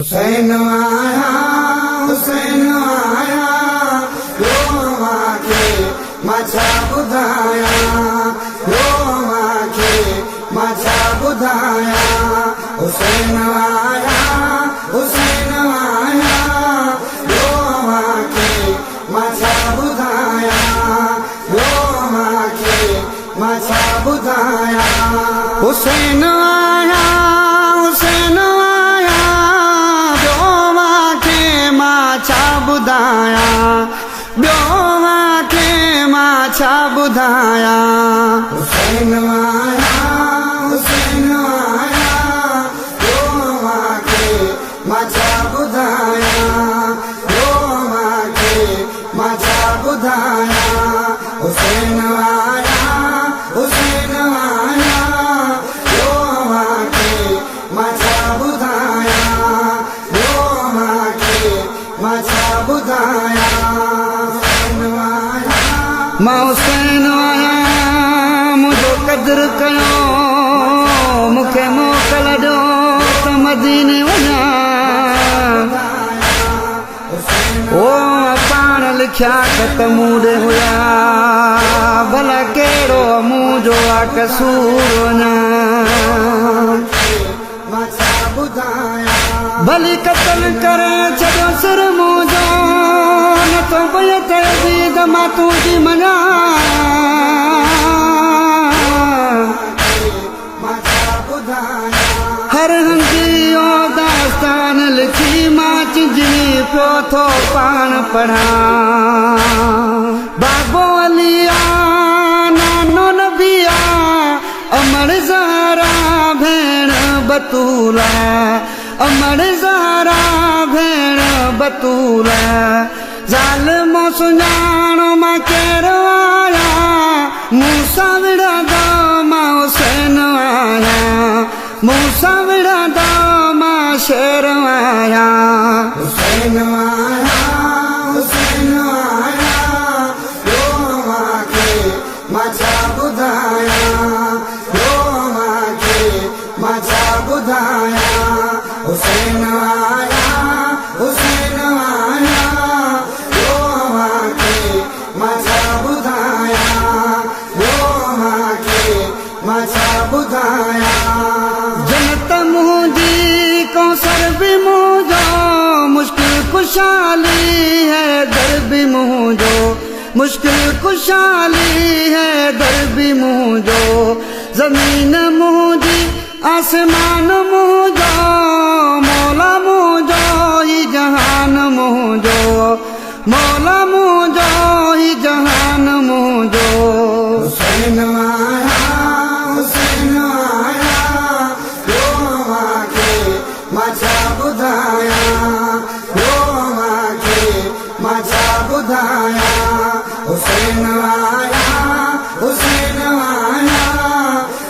हुसैन आया रो मांखे मां छा ॿुधायां रो मांखे मां छा ॿुधायां हुसैन आया रो मांखे मां छा ॿुधायां रो मांखे मां छा ॿुधायां हुसैन आया ॿियो मांखे मां छा ॿुधायां हुसैन आया ॿियो मांखे मां छा ॿुधायां ॿियो मांखे मां छा ॿुधायां हुसैन आया ॿियो मांखे मां छा ॿुधायां ॿियो मांखे मां छा ॿुधायां मां हुसैन आया मुंहिंजो क़दुरु कयो मूंखे मोकल ॾियो त मदीने वञा ओ पाण लिखिया ख़त मूं ॾे हुया भला कहिड़ो मुंहिंजो आहे कसूर वञा भली क़तल करे छॾियो सिर मुंहिंजो नथो पए त अज़ीज़ मां तुंहिंजी मञा हर हंधी ओ दास्तान लिखी मां चिंजणी पियो थो पाण पढ़ां बाबो अलिया नानो नबिया अमर ज़हरा भेण बतूला अमर ज़हरा भेण बतूला ज़ालिमो सुञाणो मां केरु आहियां मूंसां विढ़ंदो मां हुसैन आहियां मूंसां विढ़ंदो मां शेर आहियां हुसैन आया रो मांखे मां छा ॿुधायां रो मांखे मां छा ॿुधायां हुसैन आया रो मांखे मां छा ॿुधायां रो मांखे मां छा ॿुधायां जन्नत मुंहिंजी कौसर बि मुंहिंजो मुश्किल खुशहाली है दर बि मुंहिंजो मुश्किल खुशहाली है दर बि मुंहिंजो ज़मीन मुंहिंजी आसमान मुंहिंजो मौला मुंहिंजो ही जहान मुंहिंजो मौला मुंहिंजो ही जहान मुंहिंजो हुसैन आया रो मांखे मां छा ॿुधायां रो मांखे मां छा ॿुधायां हुसैन आया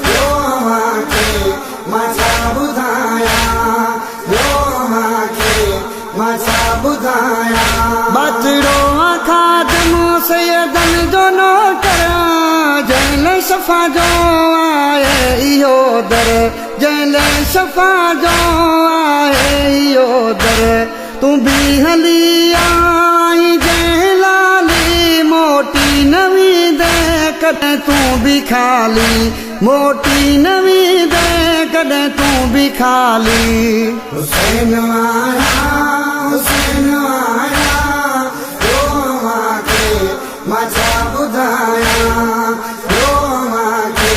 रो मांखे मां छा ॿुधायां रो मांखे मां छा ॿुधायां बचड़ो खादम सैयदन जो नौकर जैल शफ़ा जो आहे इहो दर जैल शफ़ा जो आहे इहो दर तूं बि हली आई जंहिं लाली मोटी न वेंदे कॾहिं तूं बि खाली मोटी न वेंदे कॾहिं तूं बि खाली हुसैन आया रो मांखे मां छा ॿुधायां रो मांखे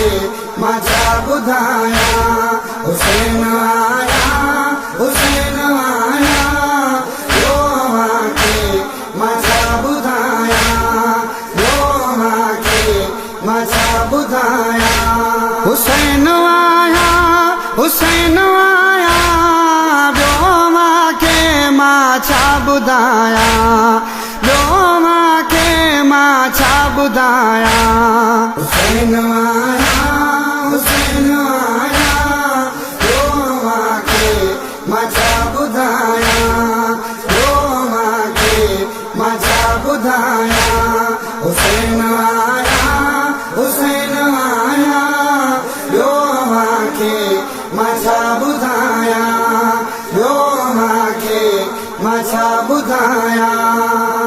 मां छा ॿुधायां हुसैन आया रो मांखे मां छा ॿुधायां रो मांखे मां छा ॿुधायां हुसैन आया ॿियो मांखे मां छा ॿुधायां ॿियो मांखे मां छा ॿुधायां हुसैन आया रो मांखे मां छा ॿुधायां रो मांखे मां छा ॿुधायां हुसैन आया रो मांखे मां छा ॿुधायां रो तव्हांखे मां छा ॿुधायां